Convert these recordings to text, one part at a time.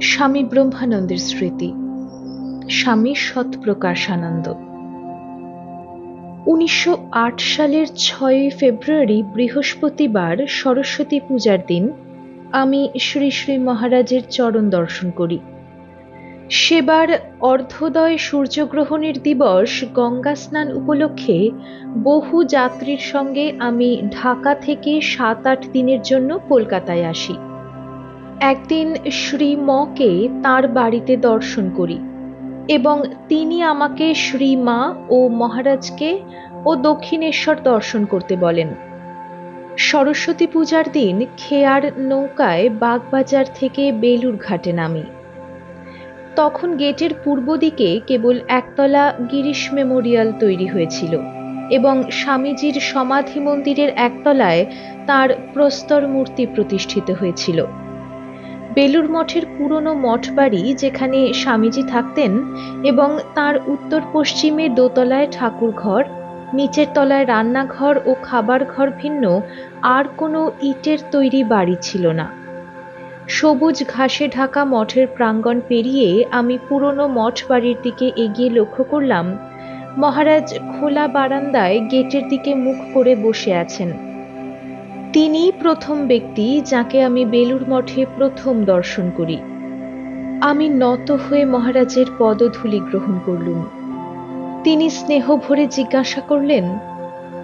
স্বামী ব্রহ্মানন্দের স্মৃতি। স্বামী সৎপ্রকাশানন্দ। ১৯০৮ সালের ৬ই ফেব্রুয়ারি বৃহস্পতিবার সরস্বতী পূজার দিন আমি শ্রী শ্রী মহারাজের চরণ দর্শন করি। সেবার অর্ধোদয় সূর্যগ্রহণের দিবস গঙ্গা স্নান উপলক্ষে বহু যাত্রীর সঙ্গে আমি ঢাকা থেকে ৭-৮ দিনের জন্য কলকাতায় আসি। একদিন শ্রী ম-কে তাঁর বাড়িতে দর্শন করি এবং তিনি আমাকে শ্রী মা ও মহারাজকে ও দক্ষিণেশ্বর দর্শন করতে বলেন। সরস্বতী পূজার দিন খেয়ার নৌকায় বাগবাজার থেকে বেলুর ঘাটে নামি। তখন গেটের পূর্ব দিকে কেবল একতলা গিরিশ মেমোরিয়াল তৈরি হয়েছিল এবং স্বামীজির সমাধি মন্দিরের একতলায় তাঁর প্রস্তর মূর্তি প্রতিষ্ঠিত হয়েছিল। বেলুর মঠের পুরনো মঠ বাড়ি যেখানে স্বামীজি থাকতেন এবং তাঁর উত্তর পশ্চিমে দোতলায় ঠাকুর ঘর, নিচের তলায় রান্নাঘর ও খাবার ঘর ভিন্ন আর কোনো ইটের তৈরি বাড়ি ছিল না। সবুজ ঘাসে ঢাকা মঠের প্রাঙ্গণ পেরিয়ে আমি পুরনো মঠ বাড়ির দিকে এগিয়ে লক্ষ্য করলাম মহারাজ খোলা বারান্দায় গেটের দিকে মুখ করে বসে আছেন। তিনিই প্রথম ব্যক্তি যাকে আমি বেলুর মঠে প্রথম দর্শন করি। আমি নত হয়ে মহারাজের পদধূলি গ্রহণ করলুম। তিনি স্নেহ ভরে জিজ্ঞাসা করলেন,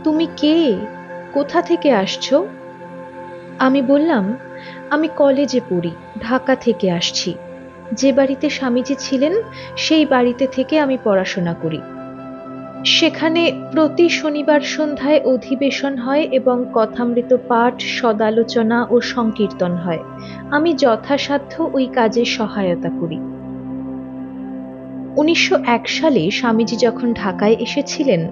তুমি কে? কোথা থেকে আসছো? আমি বললাম, আমি কলেজে পড়ি, ঢাকা থেকে আসছি। যে বাড়িতে স্বামীজি ছিলেন সেই বাড়িতে থেকে আমি পড়াশোনা করি। সেখানে প্রতি শনিবার সন্ধ্যায় অধিবেশন হয় এবং কথামৃত পাঠ, সদালোচনা ও সংকীর্তন হয়। আমি যথাসাধ্য ওই কাজে সহায়তা করি। ১৯০১ সালে স্বামীজি যখন ঢাকায় এসেছিলেন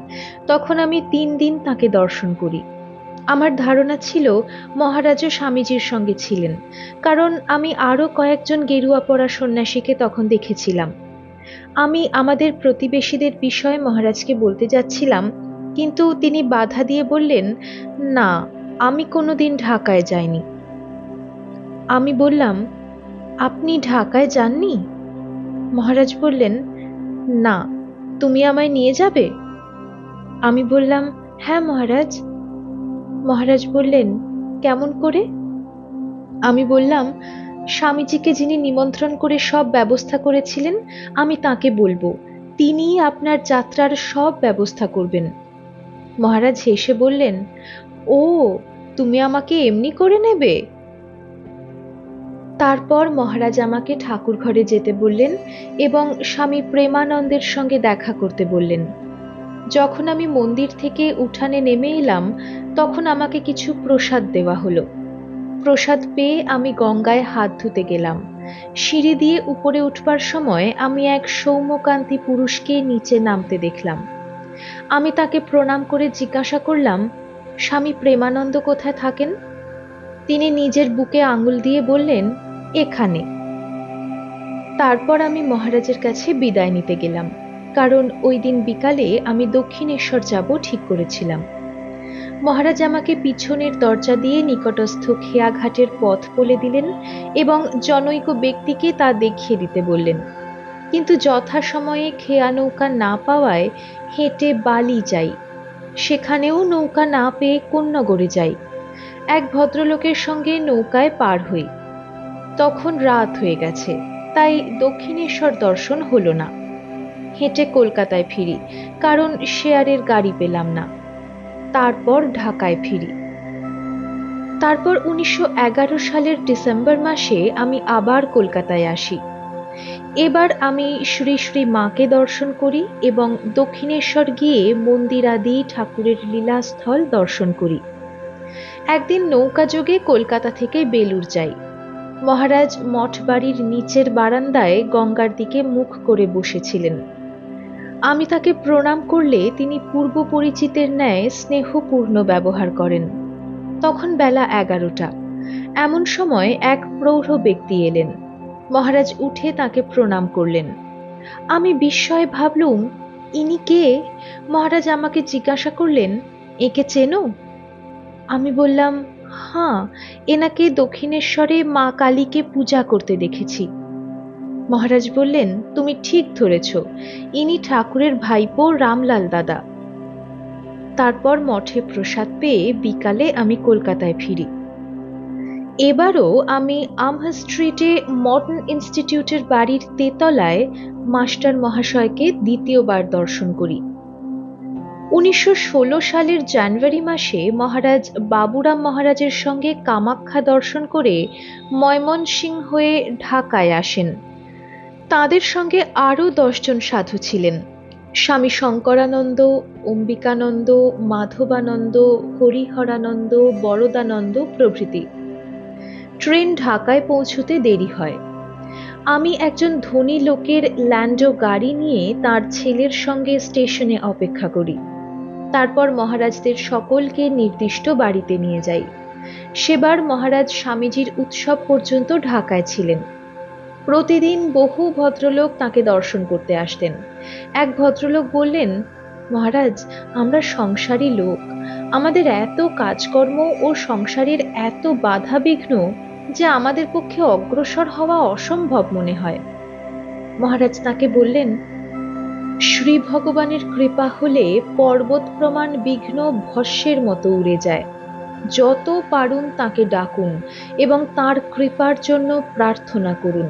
তখন আমি ৩ দিন তাঁকে দর্শন করি। আমার ধারণা ছিল মহারাজও স্বামীজির সঙ্গে ছিলেন, কারণ আমি আরও কয়েকজন গেরুয়া পরা সন্ন্যাসীকে তখন দেখেছিলাম। আমি আমাদের প্রতিবেশীদের বিষয়ে মহারাজকে বলতে যাচ্ছিলাম, কিন্তু তিনি বাধা দিয়ে বললেন, না, আমি কোনোদিন ঢাকায় যাইনি। আমি বললাম, আপনি ঢাকায় যাননি? মহারাজ বললেন, না, তুমি আমায় নিয়ে যাবে? আমি বললাম, হ্যাঁ মহারাজ। মহারাজ বললেন, কেমন করে? আমি বললাম, স্বামীজিকে যিনি নিমন্ত্রণ করে সব ব্যবস্থা করেছিলেন আমি তাকে বলবো, তিনিই আপনার যাত্রার সব ব্যবস্থা করবেন। মহারাজ হেসে বললেন, ও, তুমি আমাকে এমনি করে নেবে? তারপর মহারাজ আমাকে ঠাকুর ঘরে যেতে বললেন এবং স্বামী প্রেমানন্দের সঙ্গে দেখা করতে বললেন। যখন আমি মন্দির থেকে উঠানে নেমে এলাম তখন আমাকে কিছু প্রসাদ দেওয়া হলো। প্রসাদ পেয়ে আমি গঙ্গায় হাত ধুতে গেলাম। সিঁড়ি দিয়ে উপরে উঠবার সময় আমি এক সৌম্যকান্তি পুরুষকে নিচে নামতে দেখলাম। আমি তাকে প্রণাম করে জিজ্ঞাসা করলাম, স্বামী প্রেমানন্দ কোথায় থাকেন? তিনি নিজের বুকে আঙুল দিয়ে বললেন, এখানে। তারপর আমি মহারাজের কাছে বিদায় নিতে গেলাম, কারণ ওই দিন বিকালে আমি দক্ষিণেশ্বর যাব ঠিক করেছিলাম। মহারাজ আমাকে পিছনের দরজা দিয়ে নিকটস্থ খেয়াঘাটের পথ বলে দিলেন এবং জনৈক ব্যক্তিকে তা দেখিয়ে দিতে বললেন, কিন্তু যথাসময়ে খেয়া নৌকা না পাওয়ায় হেঁটে বালি যাই। সেখানেও নৌকা না পেয়ে কোন্নগরে যাই। এক ভদ্রলোকের সঙ্গে নৌকায় পার হই। তখন রাত হয়ে গেছে, তাই দক্ষিণেশ্বর দর্শন হলো না। হেঁটে কলকাতায় ফিরি, কারণ শেয়ারের গাড়ি পেলাম না। তারপর ঢাকায় ফিরি। তারপর ১৯১১ সালের ডিসেম্বর মাসে আমি আবার কলকাতায় আসি। এবার আমি শ্রী শ্রী মাকে দর্শন করি এবং দক্ষিণেশ্বর গিয়ে মন্দিরাদি ঠাকুরের লীলাস্থল দর্শন করি। একদিন নৌকাযোগে কলকাতা থেকে বেলুর যাই। মহারাজ মঠ বাড়ির নিচের বারান্দায় গঙ্গার দিকে মুখ করে বসেছিলেন। আমি তাকে প্রণাম করলে তিনি পূর্ব পরিচিতের ন্যায় স্নেহপূর্ণ ব্যবহার করেন। তখন বেলা ১১টা। এমন সময় এক প্রৌঢ় ব্যক্তি এলেন। মহারাজ উঠে তাকে প্রণাম করলেন। আমি বিস্ময়ে ভাবলুম, ইনি কে? মহারাজ আমাকে জিজ্ঞাসা করলেন, একে চেনো? আমি বললাম, হ্যাঁ, এনাকে দক্ষিণেশ্বরে মা কালীকে পূজা করতে দেখেছি। মহারাজ বললেন, তুমি ঠিক ধরেছ, ইনি ঠাকুরের ভাইপো রামলাল দাদা। তারপর মঠে প্রসাদ পেয়ে বিকালে আমি কলকাতায় ফিরি। এবারও আমি আমহার স্ট্রিটে মডার্ন ইনস্টিটিউটের বাড়ির তেতলায় মাস্টার মহাশয়কে দ্বিতীয়বার দর্শন করি। 1916 সালের জানুয়ারি মাসে মহারাজ বাবুরাম মহারাজের সঙ্গে কামাখ্যা দর্শন করে ময়মনসিংহ হয়ে ঢাকায় আসেন। তাঁদের সঙ্গে আরও 10 জন সাধু ছিলেন: স্বামী শঙ্করানন্দ, অম্বিকানন্দ, মাধবানন্দ, হরিহরানন্দ, বরদানন্দ প্রভৃতি। ট্রেন ঢাকায় পৌঁছতে দেরি হয়। আমি একজন ধনী লোকের ল্যান্ডো গাড়ি নিয়ে তার ছেলের সঙ্গে স্টেশনে অপেক্ষা করি। তারপর মহারাজদের সকলকে নির্দিষ্ট বাড়িতে নিয়ে যাই। সেবার মহারাজ স্বামীজির উৎসব পর্যন্ত ঢাকায় ছিলেন। প্রতিদিন বহু ভদ্রলোক তাকে দর্শন করতে আসতেন। এক ভদ্রলোক বললেন, মহারাজ, আমরা সংসারী লোক, আমাদের এত কাজকর্ম ও সংসারের এত বাধা বিঘ্ন যে আমাদের পক্ষে অগ্রসর হওয়া অসম্ভব মনে হয়। মহারাজ তাকে বললেন, শ্রী ভগবানের কৃপা হলে পর্বত প্রমাণ বিঘ্ন ভস্যের মতো উড়ে যায়। যত পারুন তাকে ডাকুন এবং তার কৃপার জন্য প্রার্থনা করুন।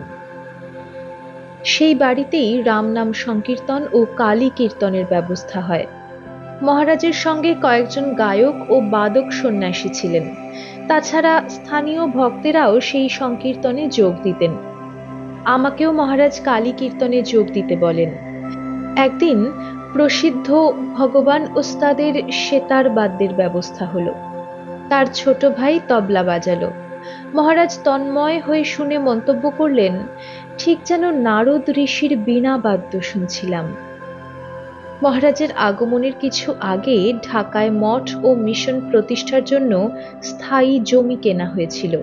সেই বাড়িতেই রামনাম সংকীর্তন ও কালী কীর্তনের ব্যবস্থা হয়। মহারাজের সঙ্গে কয়েকজন গায়ক ও বাদক সন্ন্যাসী ছিলেন। তাছাড়া স্থানীয় ভক্তেরাও সেই সংকীর্তনে যোগ দিতেন। আমাকেও মহারাজ কালী কীর্তনে যোগ দিতে বলেন। একদিন প্রসিদ্ধ ভগবান ওস্তাদের সেতার বাদ্যের ব্যবস্থা হলো। তার ছোট ভাই তবলা বাজালো। মহারাজ তন্ময় হয়ে শুনে মন্তব্য করলেন, ঠিক যেন নারদ ঋষির বীণা বাদ্য শুনছিলাম। মহারাজের আগমনের কিছু আগে ঢাকায় মঠ ও মিশন প্রতিষ্ঠার জন্য স্থায়ী জমি কেনা হয়েছিল।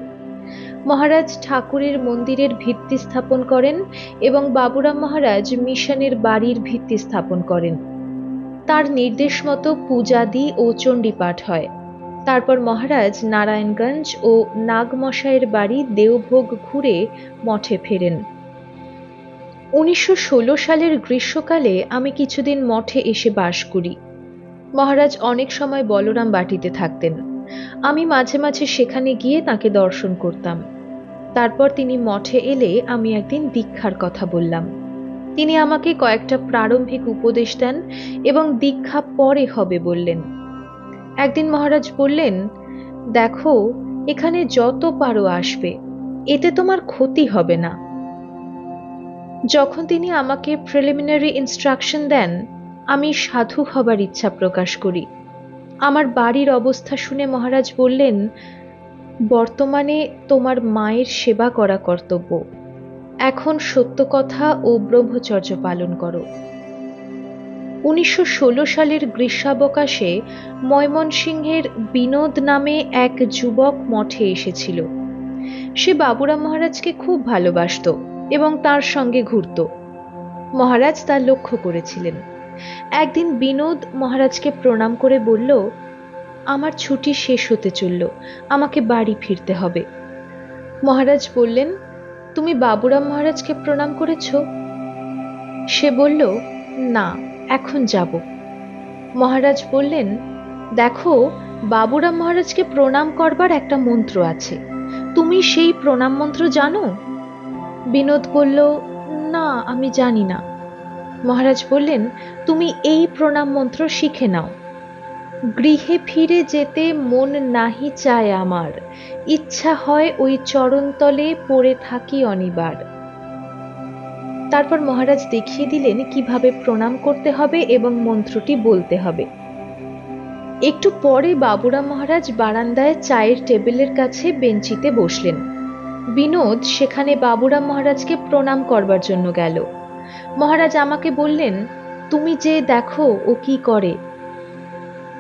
মহারাজ ঠাকুরের মন্দিরের ভিত্তি স্থাপন করেন এবং বাবুরাম মহারাজ মিশনের বাড়ির ভিত্তি স্থাপন করেন। তার নির্দেশ মতো পূজাদি ও চণ্ডীপাঠ হয়। তারপর মহারাজ নারায়ণগঞ্জ ও নাগমশাইয়ের বাড়ি দেওভোগ ঘুরে মঠে ফেরেন। 1916 সালের গ্রীষ্মকালে আমি কিছুদিন মঠে এসে বাস করি। মহারাজ অনেক সময় বলরাম বাটিতে থাকতেন। আমি মাঝে মাঝে সেখানে গিয়ে তাকে দর্শন করতাম। তারপর তিনি মঠে এলে আমি একদিন দীক্ষার কথা বললাম। তিনি আমাকে কয়েকটা প্রারম্ভিক উপদেশ দেন এবং দীক্ষা পরে হবে বললেন। একদিন মহারাজ বললেন, দেখো, এখানে যত পারো আসবে, এতে তোমার ক্ষতি হবে না। যখন তিনি আমাকে প্রিলিমিনারি ইনস্ট্রাকশন দেন, আমি সাধু হবার ইচ্ছা প্রকাশ করি। আমার বাড়ির অবস্থা শুনে মহারাজ বললেন, বর্তমানে তোমার মায়ের সেবা করা কর্তব্য। এখন সত্য কথা ও ব্রহ্মচর্য পালন করো। 1916 সালের গ্রীষ্মাবকাশে ময়মনসিংহের বিনোদ নামে এক যুবক মঠে এসেছিল। সে বাবুরাম মহারাজকে খুব ভালোবাসত এবং তার সঙ্গে ঘুরত। মহারাজ তা লক্ষ্য করেছিলেন। একদিন বিনোদ মহারাজকে প্রণাম করে বলল, আমার ছুটি শেষ হতে চলল, আমাকে বাড়ি ফিরতে হবে। মহারাজ বললেন, তুমি বাবুরাম মহারাজকে প্রণাম করেছ? সে বলল, না, এখন যাব। মহারাজ বললেন, দেখো, বাবুরাম মহারাজকে প্রণাম করবার একটা মন্ত্র আছে, তুমি সেই প্রণাম মন্ত্র জানো? বিনোদ বলল, না, আমি জানি না। মহারাজ বললেন, তুমি এই প্রণাম মন্ত্র শিখে নাও। গৃহে ফিরে যেতে মন নাহি চায় আমার, ইচ্ছা হয় ওই চরণতলে পড়ে থাকি অনিবার। তারপর মহারাজ দেখিয়ে দিলেন কিভাবে প্রণাম করতে হবে এবং মন্ত্রটি বলতে হবে। একটু পরে বাবুরাম মহারাজ বারান্দায় চায়ের টেবিলের কাছে বেঞ্চিতে বসলেন। বিনোদ সেখানে বাবুরাম মহারাজকে প্রণাম করবার জন্য গেল। মহারাজ আমাকে বললেন, তুমি যে দেখো ও কি করে।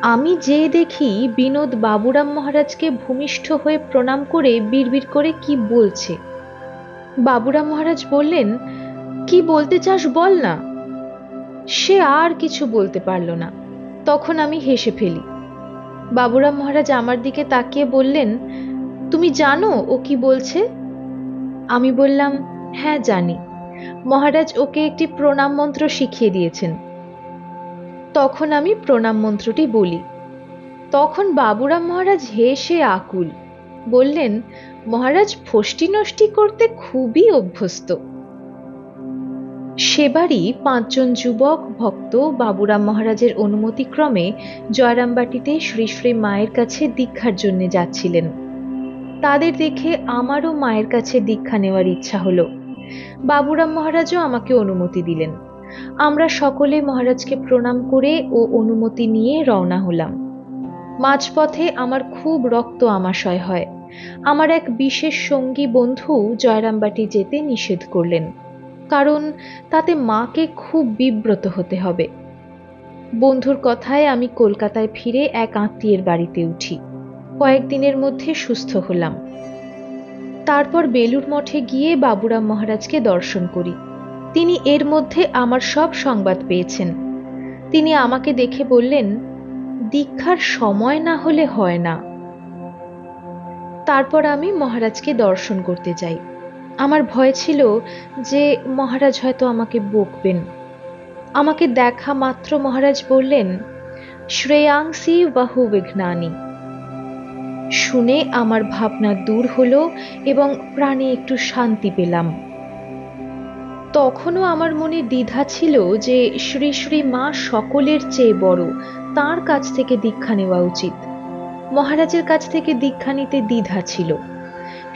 আমি যে দেখি বিনোদ বাবুরাম মহারাজকে ভূমিষ্ঠ হয়ে প্রণাম করে বিড়বিড় করে কি বলছে। বাবুরাম মহারাজ বললেন, কি বলতে চাস বল না। সে আর কিছু বলতে পারল না। তখন আমি হেসে ফেলি। বাবুরাম মহারাজ আমার দিকে তাকিয়ে বললেন, তুমি জানো ও কি বলছে? আমি বললাম, হ্যাঁ জানি। মহারাজ ওকে একটি প্রণাম মন্ত্র শিখিয়ে দিয়েছেন। তখন আমি প্রণাম মন্ত্রটি বলি। তখন বাবুরাম মহারাজ হেসে আকুল, বললেন, মহারাজ ফষ্টি নষ্টি করতে খুবই অভ্যস্ত। সেবারই 5 জন যুবক ভক্ত বাবুরাম মহারাজের অনুমতিক্রমে জয়রামবাটিতে শ্রী শ্রী মায়ের কাছে দীক্ষার জন্য যাচ্ছিলেন। তাদের দেখে আমারও মায়ের কাছে দীক্ষা নেওয়ার ইচ্ছা হলো। বাবুরাম মহারাজও আমাকে অনুমতি দিলেন। আমরা সকলে মহারাজকে প্রণাম করে ও অনুমতি নিয়ে রওনা হলাম। মাঝপথে আমার খুব রক্ত আমাশয় হয়। আমার এক বিশেষ সঙ্গী বন্ধু জয়রামবাটি যেতে নিষেধ করলেন, কারণ তাতে মাকে খুব বিব্রত হতে হবে। বন্ধুর কথায় আমি কলকাতায় ফিরে এক আত্মীয়ের বাড়িতে উঠি। কয়েকদিনের মধ্যে সুস্থ হলাম। তারপর বেলুড় মঠে গিয়ে বাবুরাম মহারাজকে দর্শন করি। তিনি এর মধ্যে আমার সব সংবাদ পেয়েছেন। তিনি আমাকে দেখে বললেন, দীক্ষার সময় না হলে হয় না। তারপর আমি মহারাজকে দর্শন করতে যাই। আমার ভয় ছিল যে মহারাজ হয়তো আমাকে বকবেন। আমাকে দেখা মাত্র মহারাজ বললেন, শ্রেয়াংসি বহু বিঘ্নানি। শুনে আমার ভাবনা দূর হলো এবং প্রাণে একটু শান্তি পেলাম। তখনও আমার মনে দ্বিধা ছিল যে শ্রী শ্রী মা সকলের চেয়ে বড়, তাঁর কাছ থেকে দীক্ষা নেওয়া উচিত। মহারাজের কাছ থেকে দীক্ষা নিতে দ্বিধা ছিল।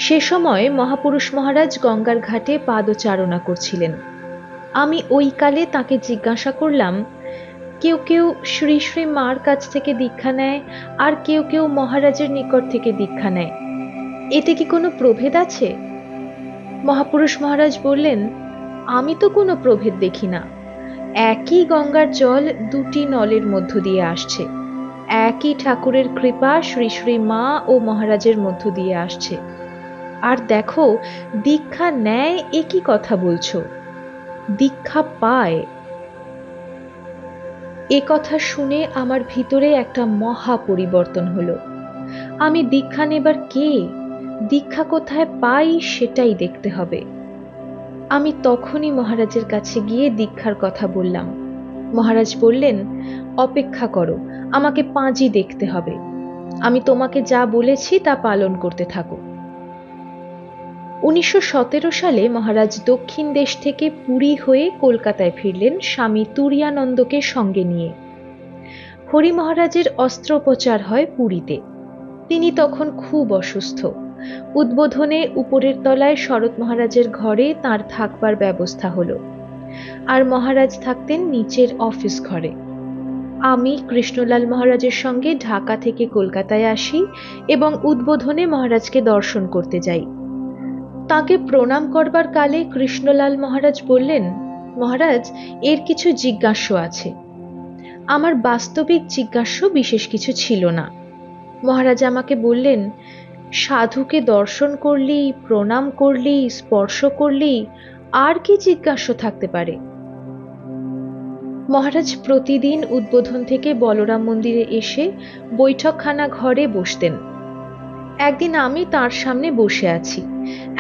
সে সময় মহাপুরুষ মহারাজ গঙ্গার ঘাটে পাদচারণা করছিলেন। আমি ওই কালে তাকে জিজ্ঞাসা করলাম, কেউ কেউ শ্রী শ্রী মার কাছ থেকে দীক্ষা নেয়, আর কেউ কেউ মহারাজের নিকট থেকে দীক্ষা নেয়, এতে কি কোনো প্রভেদ আছে? মহাপুরুষ মহারাজ বললেন, আমি তো কোনো প্রভেদ দেখি না। একই গঙ্গার জল দুটি নলের মধ্য দিয়ে আসছে। একই ঠাকুরের কৃপা শ্রী শ্রী মা ও মহারাজের মধ্য দিয়ে আসছে। আর দেখো, দীক্ষা নেয় একই কথা বলছো, দীক্ষা পায়। এ কথা শুনে আমার ভিতরে একটা মহা পরিবর্তন হলো। আমি দীক্ষা নেবার কে, দীক্ষা কোথায় পাই সেটাই দেখতে হবে। আমি তখনই মহারাজের কাছে গিয়ে দীক্ষার কথা বললাম। মহারাজ বললেন, অপেক্ষা করো, আমাকে পাঁজি দেখতে হবে। আমি তোমাকে যা বলেছি তা পালন করতে থাকো। 1917 সালে মহারাজ দক্ষিণ দেশ থেকে পুরী হয়ে কলকাতায় ফিরলেন স্বামী তুরীয়ানন্দকে সঙ্গে নিয়ে। হরি মহারাজের অস্ত্রোপচার হয় পুরীতে। তিনি তখন খুব অসুস্থ। উদ্বোধনে উপরের তলায় শরৎ মহারাজের ঘরে তাঁর থাকবার ব্যবস্থা হলো, আর মহারাজ থাকতেন নিচের অফিস ঘরে। আমি কৃষ্ণলাল মহারাজের সঙ্গে ঢাকা থেকে কলকাতায় আসি এবং উদ্বোধনে মহারাজকে দর্শন করতে যাই। তাকে প্রণাম করবার কালে কৃষ্ণলাল মহারাজ বললেন, মহারাজ, এর কিছু জিজ্ঞাস্য আছে। আমার বাস্তবিক জিজ্ঞাস্য বিশেষ কিছু ছিল না। মহারাজ আমাকে বললেন, সাধুকে দর্শন করলি, প্রণাম করলি, স্পর্শ করলি, আর কি জিজ্ঞাস্য থাকতে পারে? মহারাজ প্রতিদিন উদ্বোধন থেকে বলরাম মন্দিরে এসে বৈঠকখানা ঘরে বসতেন। একদিন আমি তার সামনে বসে আছি,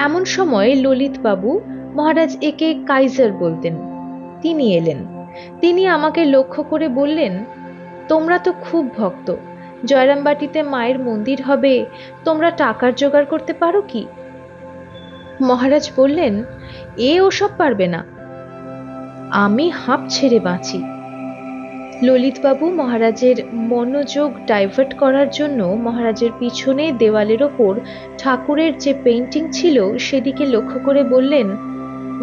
এমন সময় ললিত বাবু, মহারাজ একে কাইজার বলতেন, তিনি এলেন। তিনি আমাকে লক্ষ্য করে বললেন, তোমরা তো খুব ভক্ত, জয়রামবাটিতে মায়ের মন্দির হবে, তোমরা টাকার জোগাড় করতে পারো কি? মহারাজ বললেন, ওসব পারবে না। আমি হাঁপ ছেড়ে বাঁচি। ললিতবাবু মহারাজের মনোযোগ ডাইভার্ট করার জন্য মহারাজের পিছনে দেওয়ালের ওপর ঠাকুরের যে পেইন্টিং ছিল সেদিকে লক্ষ্য করে বললেন,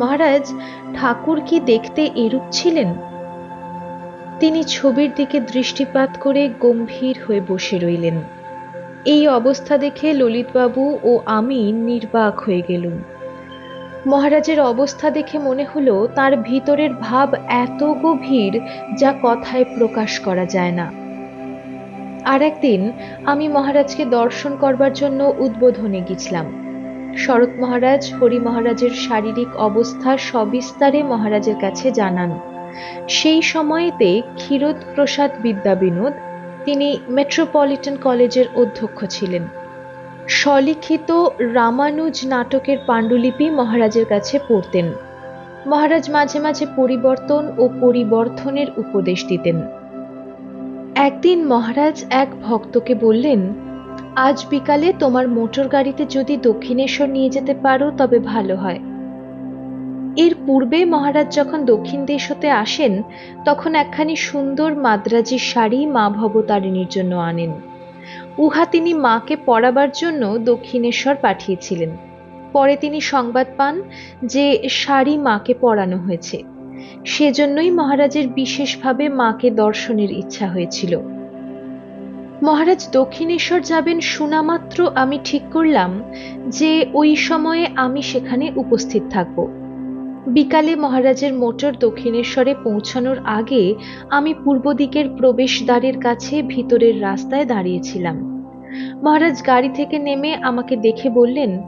মহারাজ, ঠাকুর কি দেখতে এরূপ ছিলেন? তিনি ছবির দিকে দৃষ্টিপাত করে গম্ভীর হয়ে বসে রইলেন। এই অবস্থা দেখে ললিতবাবু ও আমি নির্বাক হয়ে গেলুম। মহারাজের অবস্থা দেখে মনে হলো তার ভিতরের ভাব এত গভীর যা কথায় প্রকাশ করা যায় না। আর একদিন আমি মহারাজকে দর্শন করবার জন্য উদ্বোধনে গেছিলাম। শরৎ মহারাজ হরি মহারাজের শারীরিক অবস্থা সবিস্তারে মহারাজের কাছে জানান। সেই সময়েতে ক্ষীরোদ প্রসাদ বিদ্যাবিনোদ, তিনি মেট্রোপলিটন কলেজের অধ্যক্ষ ছিলেন, স্বলিখিত রামানুজ নাটকের পাণ্ডুলিপি মহারাজের কাছে পড়তেন। মহারাজ মাঝে মাঝে পরিবর্তন ও পরিবর্ধনের উপদেশ দিতেন। একদিন মহারাজ এক ভক্তকে বললেন, আজ বিকালে তোমার মোটর গাড়িতে যদি দক্ষিণেশ্বর নিয়ে যেতে পারো তবে ভালো হয়। এর পূর্বে মহারাজ যখন দক্ষিণ দেশ হতে আসেন তখন একখানি সুন্দর মাদ্রাজি শাড়ি মা ভবতারিণীর জন্য আনেন। উহা তিনি মাকে পরাবার জন্য দক্ষিণেশ্বর পাঠিয়েছিলেন। পরে তিনি সংবাদ পান যে শাড়ি মাকে পরানো হয়েছে। সেজন্যই মহারাজের বিশেষভাবে মাকে দর্শনের ইচ্ছা হয়েছিল। মহারাজ দক্ষিণেশ্বর যাবেন শোনা মাত্র আমি ঠিক করলাম যে ওই সময়ে আমি সেখানে উপস্থিত থাকব। বিকালে মহারাজের মোটর দক্ষিণেশ্বরে পৌঁছানোর আগে আমি পূর্ব দিকের প্রবেশদ্বারের কাছে ভিতরের রাস্তায় দাঁড়িয়েছিলাম। মহারাজ গাড়ি থেকে নেমে আমাকে দেখে বললেন,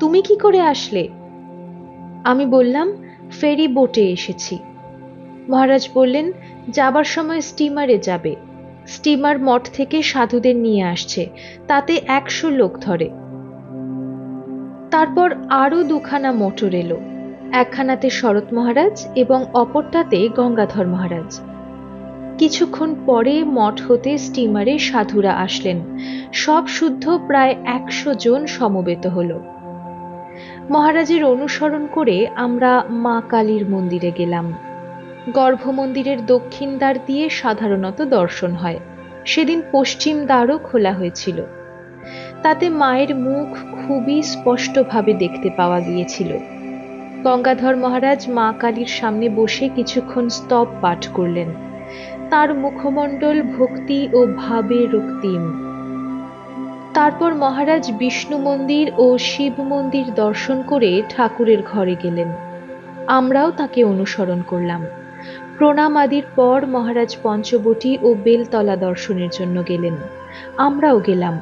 তুমি কি করে আসলে? আমি বললাম, ফেরি বোটে এসেছি। মহারাজ বললেন, যাবার সময় স্টিমারে যাবে। স্টিমার মঠ থেকে সাধুদের নিয়ে আসছে, তাতে 100 লোক ধরে। তারপর আরো দুখানা মোটর এলো, একখানাতে শরৎ মহারাজ এবং অপরটাতে গঙ্গাধর মহারাজ। কিছুক্ষণ পরে মঠ হতে স্টিমারে সাধুরা আসলেন, সব শুদ্ধ প্রায় 100 জন সমবেত হল। মহারাজের অনুসরণ করে আমরা মা কালীর মন্দিরে গেলাম। গর্ভ মন্দিরের দক্ষিণ দ্বার দিয়ে সাধারণত দর্শন হয়, সেদিন পশ্চিম দ্বারও খোলা হয়েছিল। তাতে মায়ের মুখ খুবই স্পষ্টভাবে দেখতে পাওয়া গিয়েছিল। গঙ্গাধর মহারাজ মা কালীর সামনে বসে কিছুক্ষণ স্তব পাঠ করলেন। তার মুখমণ্ডল ভক্তি ও ভাবে রক্তিম। তারপর মহারাজ বিষ্ণু মন্দির ও শিব মন্দির দর্শন করে ঠাকুরের ঘরে গেলেন। আমরাও তাকে অনুসরণ করলাম। প্রণাম আদির পর মহারাজ পঞ্চবটী ও বেলতলা দর্শনের জন্য গেলেন। আমরাও গেলাম।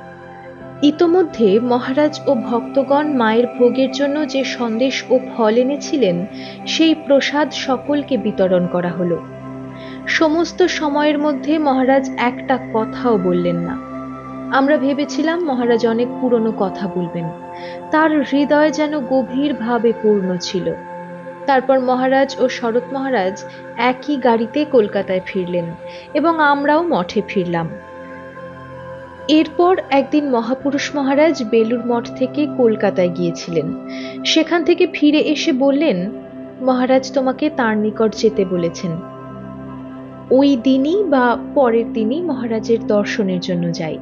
ইতোমধ্যে মহারাজ ও ভক্তগণ মায়ের ভোগের জন্য যে সন্দেশ ও ফল এনেছিলেন সেই প্রসাদ সকলকে বিতরণ করা হলো। সমস্ত সময়ের মধ্যে মহারাজ একটা কথাও বললেন না। আমরা ভেবেছিলাম মহারাজ অনেক পুরনো কথা বলবেন। তার হৃদয় যেন গভীরভাবে পূর্ণ ছিল। তারপর মহারাজ ও শরৎ মহারাজ একই গাড়িতে কলকাতায় ফিরলেন এবং আমরাও মঠে ফিরলাম। এরপর একদিন মহাপুরুষ মহারাজ বেলুর মঠ থেকে কলকাতায় গিয়েছিলেন। সেখান থেকে ফিরে এসে বললেন, মহারাজ তোমাকে তার নিকট যেতে বলেছেন। ওই দিনই বা পরের দিনই মহারাজের দর্শনের জন্য যাই।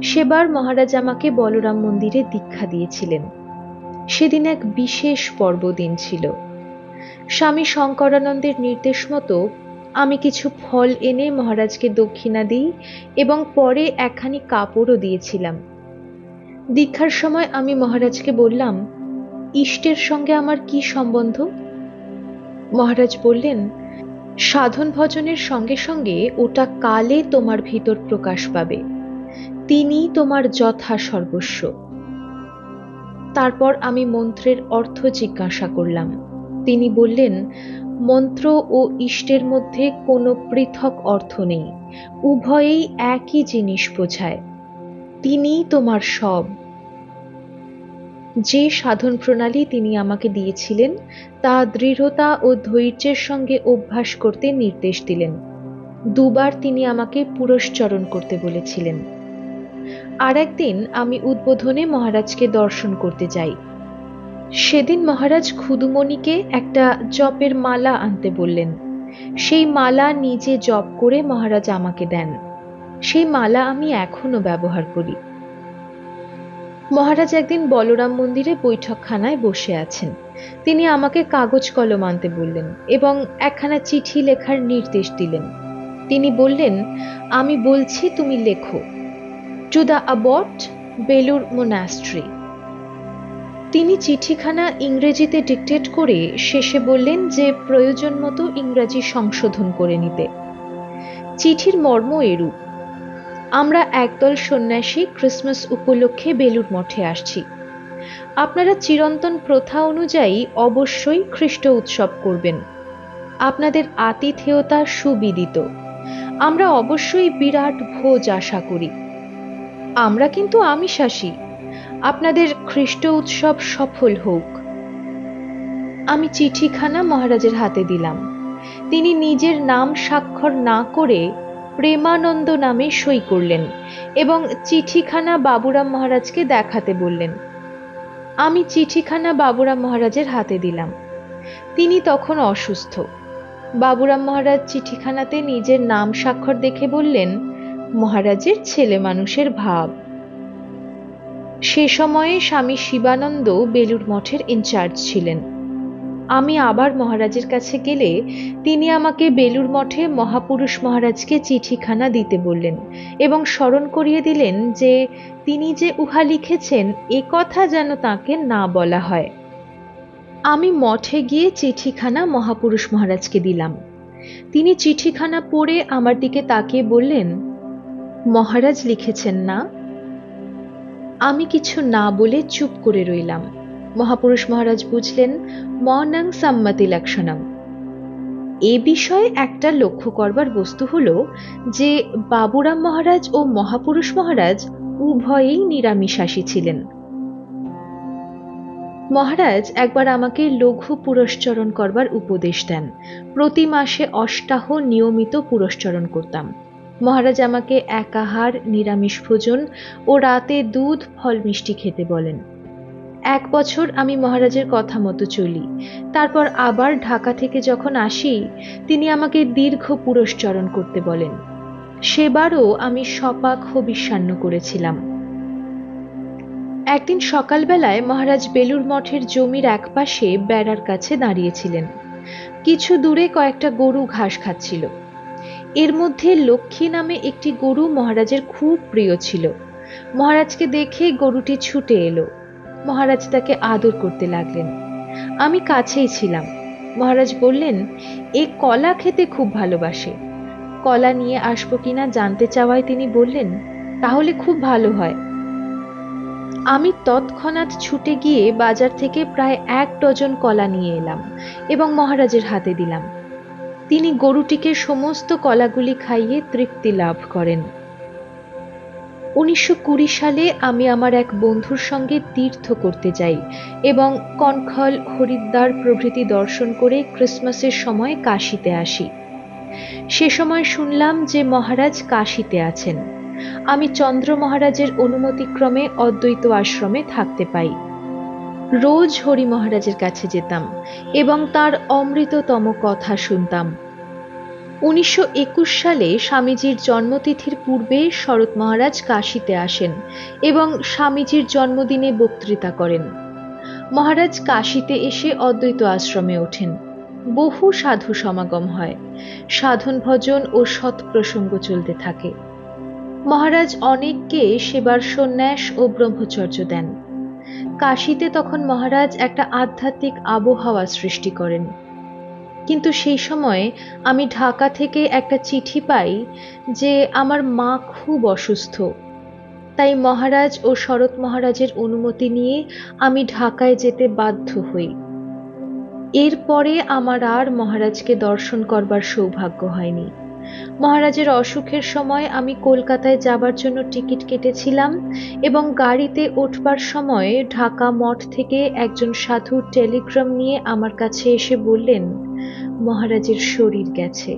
সেবার মহারাজ আমাকে বলরাম মন্দিরে দীক্ষা দিয়েছিলেন। সেদিন এক বিশেষ পর্বদিন ছিল। স্বামী শঙ্করানন্দের নির্দেশ মতো আমি কিছু ফল এনে মহারাজকে দক্ষিণা দিই এবং পরে একখানি কাপড়ও দিয়েছিলাম। দীক্ষার সময় আমি মহারাজকে বললাম, ইষ্টের সঙ্গে আমার কি সম্বন্ধ? মহারাজ বললেন, সাধন ভজনের সঙ্গে সঙ্গে ওটা কালে তোমার ভিতর প্রকাশ পাবে। তিনি তোমার যথা সর্বস্ব। তারপর আমি মন্ত্রের অর্থ জিজ্ঞাসা করলাম। তিনি বললেন, মন্ত্র ও ইষ্টের মধ্যে কোনো পৃথক অর্থ নেই, উভয়েই একই জিনিস বোঝায়। তিনি তোমার সব। যে সাধন প্রণালী তিনি আমাকে দিয়েছিলেন তা দৃঢ়তা ও ধৈর্যের সঙ্গে অভ্যাস করতে নির্দেশ দিলেন। দুবার তিনি আমাকে পুরস্চরণ করতে বলেছিলেন। আর একদিন আমি উদ্বোধনে মহারাজকে দর্শন করতে যাই। সেদিন মহারাজ খুদুমণিকে একটা জপের মালা আনতে বললেন। সেই মালা নিজে জপ করে মহারাজ আমাকে দেন। সেই মালা আমি এখনো ব্যবহার করি। মহারাজ একদিন বলরাম মন্দিরে বৈঠকখানায় বসে আছেন। তিনি আমাকে কাগজ কলম আনতে বললেন এবং একখানা চিঠি লেখার নির্দেশ দিলেন। তিনি বললেন, আমি বলছি তুমি লেখো, to the Abbott, Belur monastery. তিনি চিঠিখানা ইংরেজিতে ডিকটেট করে শেষে বললেন যে প্রয়োজন মতো ইংরাজি সংশোধন করে নিতে। চিঠির মর্ম এরূপ, আমরা একদল সন্ন্যাসী ক্রিসমাস উপলক্ষে বেলুর মঠে আসছি। আপনারা চিরন্তন প্রথা অনুযায়ী অবশ্যই খ্রিস্ট উৎসব করবেন। আপনাদের আতিথেয়তা সুবিদিত। আমরা অবশ্যই বিরাট ভোজ আশা করি। আমরা কিন্তু আমিষাশী। আপনাদের খ্রিস্ট উৎসব সফল হোক। আমি চিঠিখানা মহারাজের হাতে দিলাম। তিনি নিজের নাম স্বাক্ষর না করে প্রেমানন্দ নামে সই করলেন এবং চিঠিখানা বাবুরাম মহারাজকে দেখাতে বললেন। আমি চিঠিখানা বাবুরাম মহারাজের হাতে দিলাম। তিনি তখন অসুস্থ। বাবুরাম মহারাজ চিঠিখানাতে নিজের নাম স্বাক্ষর দেখে বললেন, মহারাজের ছেলে মানুষের ভাব। সে সময়ে স্বামী শিবানন্দ বেলুড় মঠের ইনচার্জ ছিলেন। আমি আবার মহারাজের কাছে গেলে তিনি আমাকে বেলুড় মঠে মহাপুরুষ মহারাজকে চিঠিখানা দিতে বললেন এবং স্মরণ করিয়ে দিলেন যে তিনি যে উহা লিখেছেন এ কথা যেন তাকে না বলা হয়। আমি মঠে গিয়ে চিঠিখানা মহাপুরুষ মহারাজকে দিলাম। তিনি চিঠিখানা পড়ে আমার দিকে তাকিয়ে বললেন, মহারাজ লিখেছেন না? আমি কিছু না বলে চুপ করে রইলাম। মহাপুরুষ মহারাজ বুঝলেন, মনং সম্মতি লক্ষণম। এ বিষয়ে একটা লক্ষ্য করবার বস্তু হলো যে বাবুরাম মহারাজ ও মহাপুরুষ মহারাজ উভয়েই নিরামিষাশী ছিলেন। মহারাজ একবার আমাকে লঘু পুরস্চরণ করবার উপদেশ দেন। প্রতি মাসে অষ্টাহ নিয়মিত পুরস্চরণ করতাম। মহারাজ আমাকে একাহার, নিরামিষ ভোজন ও রাতে দুধ, ফল, মিষ্টি খেতে বলেন। 1 বছর আমি মহারাজের কথা মতো চলি। তারপর আবার ঢাকা থেকে যখন আসি, তিনি আমাকে দীর্ঘ পুরস্চরণ করতে বলেন। সেবারও আমি সপাক হবিষ্যান্ন করেছিলাম। একদিন সকালবেলায় মহারাজ বেলুড় মঠের জমির একপাশে বেড়ার কাছে দাঁড়িয়েছিলেন। কিছু দূরে কয়েকটা গরু ঘাস খাচ্ছিল। এর মধ্যে লক্ষ্মী নামে একটি গরু মহারাজের খুব প্রিয় ছিল। মহারাজকে দেখে গরুটি ছুটে এলো। মহারাজ তাকে আদর করতে লাগলেন। আমি কাছেই ছিলাম। মহারাজ বললেন, এ কলা খেতে খুব ভালোবাসে। কলা নিয়ে আসবো কিনা জানতে চাওয়ায় তিনি বললেন, তাহলে খুব ভালো হয়। আমি তৎক্ষণাৎ ছুটে গিয়ে বাজার থেকে প্রায় 1 ডজন কলা নিয়ে এলাম এবং মহারাজের হাতে দিলাম। তিনি গরুটিকে সমস্ত কলাগুলি খাইয়ে তৃপ্তি লাভ করেন। 1920 সালে আমি আমার এক বন্ধুর সঙ্গে তীর্থ করতে যাই এবং কনখল, হরিদ্বার প্রভৃতি দর্শন করে ক্রিসমাসের সময় কাশীতে আসি। সে সময় শুনলাম যে মহারাজ কাশীতে আছেন। আমি চন্দ্র মহারাজের অনুমতিক্রমে অদ্বৈত আশ্রমে থাকতে পাই। রোজ হরি মহারাজের কাছে যেতাম এবং তার অমৃততম কথা শুনতাম। 1921 সালে স্বামীজির জন্মতিথির পূর্বে শরৎ মহারাজ কাশীতে আসেন এবং স্বামীজির জন্মদিনে বক্তৃতা করেন। মহারাজ কাশীতে এসে অদ্বৈত আশ্রমে ওঠেন। বহু সাধু সমাগম হয়। সাধন ভজন ও সৎপ্রসঙ্গ চলতে থাকে। মহারাজ অনেককে সেবার সন্ন্যাস ও ব্রহ্মচর্য দেন। কাশীতে তখন মহারাজ একটা আধ্যাত্মিক আবহাওয়া সৃষ্টি করেন। কিন্তু সেই সময় আমি ঢাকা থেকে একটা চিঠি পাই যে আমার মা খুব অসুস্থ। তাই মহারাজ ও শরৎ মহারাজের অনুমতি নিয়ে আমি ঢাকায় যেতে বাধ্য হই। এরপরে আমার আর মহারাজকে দর্শন করবার সৌভাগ্য হয়নি। মহারাজের অসুখের সময় আমি কলকাতায় যাবার জন্য টিকিট কেটেছিলাম এবং গাড়িতে উঠবার সময় ঢাকা মঠ থেকে একজন সাধু টেলিগ্রাম নিয়ে আমার কাছে এসে বললেন, মহারাজের শরীর গেছে।